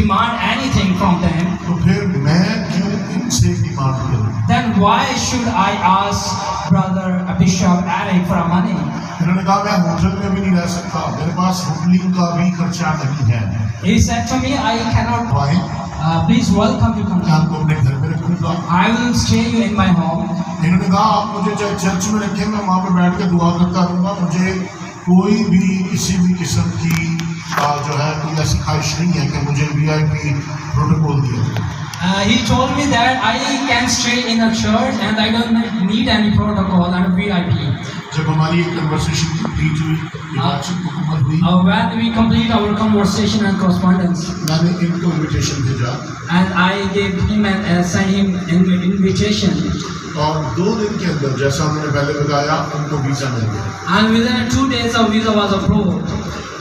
demand anything from them, तो फिर मैं क्यों इनसे डिमांड करूं? then why should I ask Brother Bishop Eric for money? इन्होंने कहा मैं होटल में भी नहीं रह सकता, मेरे पास होटलिंग का भी खर्चा नहीं है। He said to me, I cannot, भाई please welcome you come. मैं आपको अपने घर में रखूंगा। I will stay you in my home. इन्होंने कहा आप मुझे चाहे चर्च में रखें, मैं वहाँ पे बैठ के दुआ करता रहूँगा, मुझे कोई भी किसी भी किस्म की जो है कोई ऐसी ख्वाहिश नहीं है कि मुझे VIP प्रोटोकॉल दिया। He told me that I can stay in a church and I don't need any protocol and VIP. जब हमारी एक कन्वर्सेशन कंप्लीट हुई, ये बातचीत मुकम्मल हुई, When we complete our conversation and correspondence, मैंने इनको इन्विटेशन भेजा and I gave him and sent him an invitation. और 2 दिन के अंदर जैसा उन्होंने पहले बताया उनको वीज़ा मिल गया। And within 2 days a visa was approved.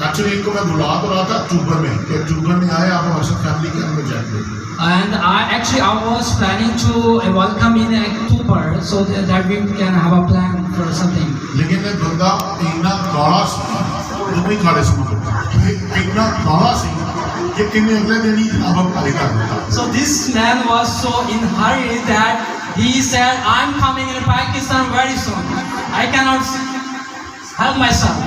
Actually इनको मैं बुला तो रहा था अक्टूबर में कि अक्टूबर में आए आप हमारे साथ फैमिली कैंप में जाएंगे। And I was planning to welcome in October so that we can have a plan for something. लेकिन ये बंदा इतना काला सी, नहीं काले से इतना काला सी कि इन्हें अगले दिन ही अब खाली कर देता। So this man was so in hurry that he said, I'm coming in Pakistan very soon. I cannot help myself.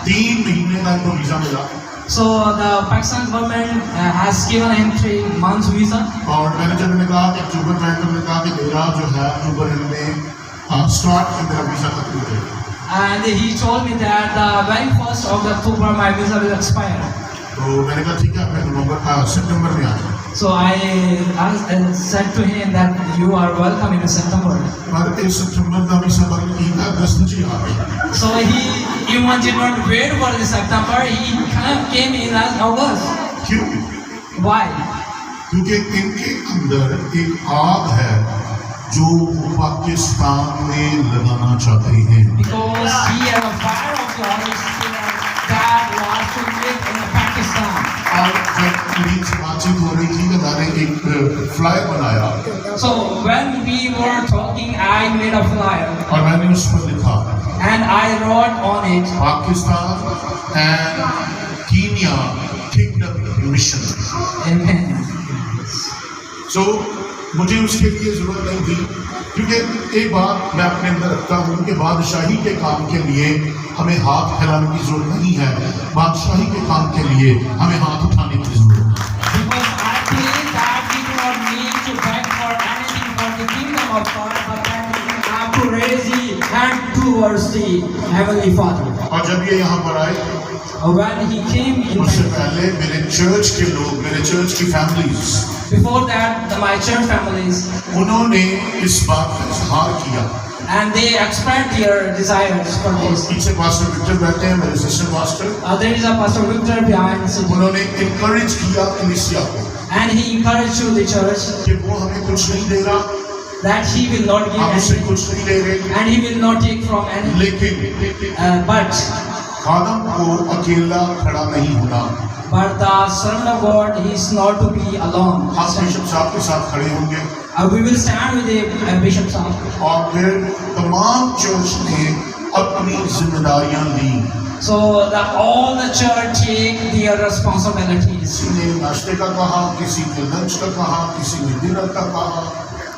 3 महीने का इनको वीज़ा मिला। So the Pakistan government has given him 3 months visa. और मैंने जब इन्हें कहा कि अक्टूबर में, तो मैंने कहा कि मेरा जो है अक्टूबर में स्टार्ट में मेरा वीज़ा खत्म हो जाएगा। And he told me that the very 1st of October my visa will expire. तो मैंने कहा ठीक है, मैं सितंबर में आ जाऊँ। So I said to him that you are welcome in September. पर इस सितंबर का वीज़ा बल्कि अगस्त में आ गया। So he even did not wait for the September. He kind of came in as August. क्यों? Why? क्योंकि इनके अंदर एक आग है जो वो पाकिस्तान में लगाना चाहते हैं। Because he had a fire of the Holy Spirit that was to live in Pakistan. और जब मेरी बातचीत हो रही थी तो मैंने एक फ्लायर बनाया So when we were talking, I made a flyer और मैंने उस पर लिखा and I wrote on it, Pakistan and Kenya kingdom mission. Amen. सो मुझे उसके लिए ज़रूरत नहीं थी, क्योंकि एक बात मैं अपने अंदर रखता हूँ कि बादशाही के काम के लिए हमें हाथ फैलाने की ज़रूरत नहीं है, बादशाही के काम के लिए हमें हाथ उठाने की ज़रूरत है। Because I believe that we do not need to beg for anything for the kingdom of God, but that we have to raise the hand towards the Heavenly Father. और जब ये यहाँ पर आए, When he came in, उससे पहले मेरे church के लोग, मेरे चर्च की families, before that my church families, उन्होंने इस बात का इजहार किया। and they expressed their desires for this. पीछे पास्टर विक्टर बैठे हैं, मेरे sister pastor, There is a Pastor Victor behind sitting, उन्होंने इनकरेज किया कलीसिया को and he encouraged to the church कि वो हमें कुछ नहीं दे रहा, that he will not give हम उससे anything, कुछ नहीं ले रहे, and he will not take from any. लेकिन But खादम को अकेला खड़ा नहीं होना, the servant of God, he is not to be alone. हम बिशप साहब के साथ खड़े होंगे We will stand with the bishop sahab. और फिर तमाम चर्च ने अपनी जिम्मेदारियां ली। So all the church take their responsibilities. किसी ने नाश्ते का कहा, किसी ने लंच का कहा, किसी ने डिनर का कहा,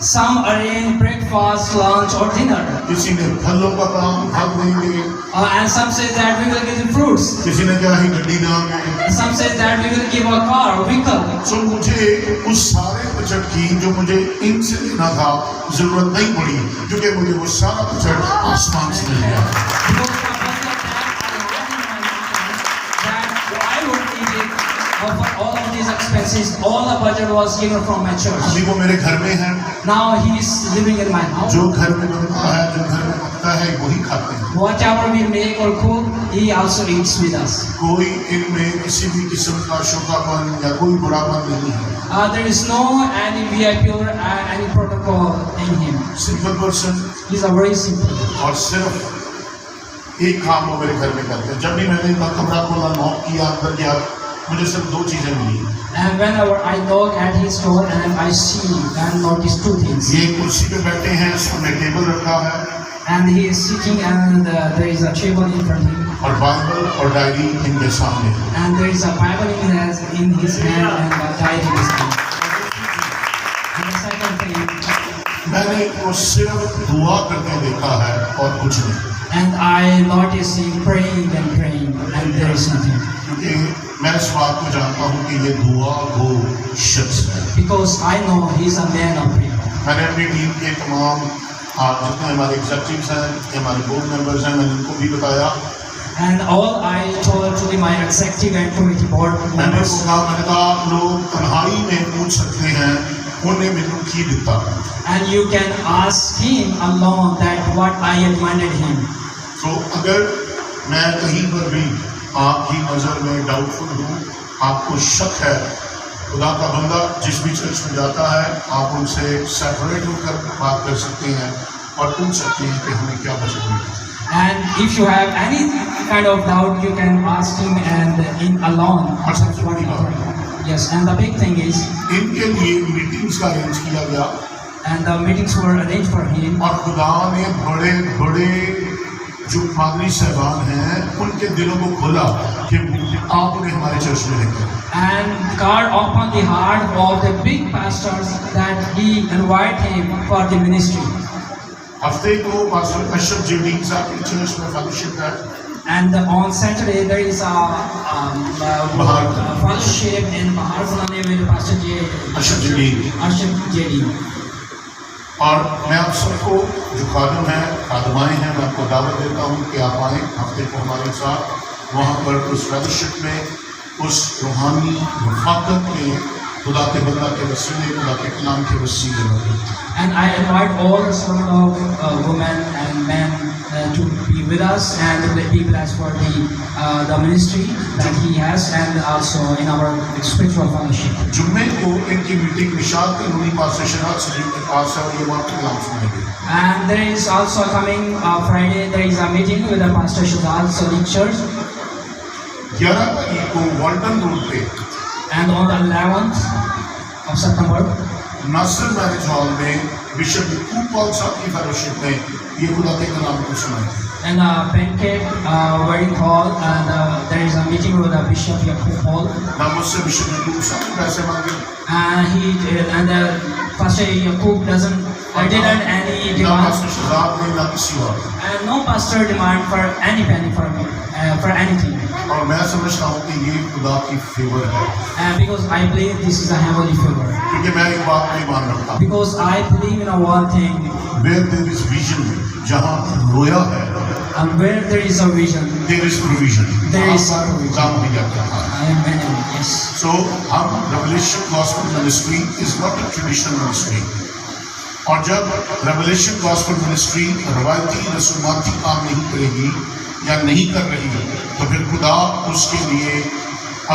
Some arrange breakfast, lunch or dinner. किसी ने फलों का काम फल देंगे, And some say that we will give the fruits. किसी ने कहा ही गड्डी Dange. Some say that we will give a car or vehicle. सो मुझे उस सारे बजट की जो मुझे इनसे लेना था जरूरत नहीं पड़ी, क्योंकि मुझे वो सारा बजट आसमान से मिल गया। Because the budget that I would need it of all of these expenses, all the budget was given from my church. अभी वो मेरे घर में है, Now he is living in my house. जो घर में बनता है, जो घर में पकता है, वही खाते हैं। Whatever we make or cook, he also eats with us. कोई इनमें किसी भी किस्म का शोकापन या कोई बुरापन नहीं है। There is no any VIP or any protocol in him. Simple person, He's a very simple. और सिर्फ एक काम वो मेरे घर में करते हैं। जब भी मैंने इनका कमरा खोला, नॉक किया, अंदर गया, मुझे सिर्फ 2 चीजें मिली। And whenever I knock at his door and I see and notice 2 things. ये कुर्सी पे बैठे हैं, सामने टेबल रखा है, and he is sitting, and there is a table in front of him, और बाइबल और डायरी इनके सामने है। and there is a Bible in his hand and a diary in his hand. And the second thing, मैंने वो सिर्फ दुआ करके देखा है और कुछ नहीं, and I notice him praying and praying, and there is nothing. क्योंकि मैं इस बात को जानता हूँ कि ये दुआ वो शख्स है। Because I know he is a man of prayer. मैंने अपनी टीम के तमाम जितने हमारे एग्जेक्टिव्स हैं, जितने हमारे बोर्ड मेंबर्स हैं, मैंने उनको भी बताया। And all I told to my executive and committee board मैंने members, कहा आप लोग तन्हाई में पूछ सकते हैं उन्हें मैंने की दिता, and you can ask him alone that what I demanded him. तो अगर मैं कहीं पर भी आपकी नज़र में डाउटफुल हूँ, आपको शक है, खुदा का बंदा जिस भी चर्च में जाता है आप उनसे सेपरेट होकर बात कर सकते हैं और पूछ सकते हैं कि हमें क्या बचत मिली। And if you have any kind of doubt, you can ask him and in alone. Yes, and the big thing is, इनके लिए मीटिंग्स का अरेंज किया गया and the meetings were arranged for him, और खुदा ने बड़े बड़े जो पादरी साहबान हैं उनके दिलों को खोला कि आप उन्हें हमारे चर्च में लेकर, and God opened the heart of the big pastors that he invite him for the ministry. हफ्ते को पास्टर अशरफ जेडी साहब की चर्च में फेलोशिप है, And on Saturday there is a fellowship in Bahar Fulani with Pastor Ashraf JD. Ashraf JD. और मैं आप सबको जो खादम हैं, खादमाएँ हैं, मैं आपको दावत देता हूँ कि आप आएँ हफ्ते को हमारे साथ वहाँ पर उस फेलोशिप में, उस रूहानी रफ़ाकत में खुदा के बंदा के वसीले, खुदा के कलाम के वसीले में। And I invite all the servant of women and men to be with us and to be blessed for the ministry that he has, and also in our spiritual fellowship. जुम्मे को इनकी मीटिंग निशात कानूनी pastor शराब सलीम के पास है और ये वहाँ पर कलाम सुनेंगे। And there is also coming Friday there is a meeting with the Pastor Shazad Sadiq Church, 11 तारीख को वाल्टन रोड पे and on the 11th of September Nasir marriage hall में बिशप यकूब पॉल साहब की फेलोशिप में ये खुदा के कलाम को सुनाएंगे। in a banquet wedding hall, and there is a meeting with the Bishop Yaqub Paul, ना मुझसे बिशप यकूब साहब ने पैसे मांगे, and Pastor Yaqub didn't any ना demand, पास्टर शहजाद ने, ना किसी और। and no pastor demand for any penny for me, for anything, और मैं समझता हूँ कि ये खुदा की फेवर है, because I believe this is a heavenly favor, क्योंकि मैं एक बात नहीं मान रखता, because I believe in a one thing, where there is vision, जहाँ रोया है and where there is a vision there is provision, there is a काम हो जाता है। Amen. Yes. So हम revelation gospel ministry is not a traditional ministry, और जब रेवलेशन गॉस्पेल मिनिस्ट्री रवायती रसूमाती काम नहीं करेगी या नहीं कर रही तो फिर खुदा उसके लिए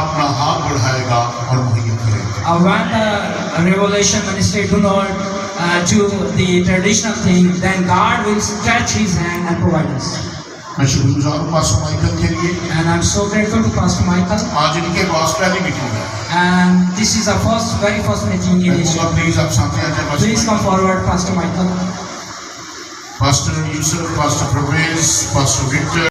अपना हाथ बढ़ाएगा और मुहैया करेगा। When the revelation ministry do not do the traditional thing, then God will stretch His hand and provide us. मैं शुक्रगुजार हूँ पास्टर माइकल के लिए, And I'm so grateful to Pastor Michael. आज इनके पास पहली मीटिंग है। And this is the very first meeting in Asia. Please आप सामने आ जाए। Please come forward, Pastor Michael. Pastor Yusuf, pastor Parvez, pastor Victor.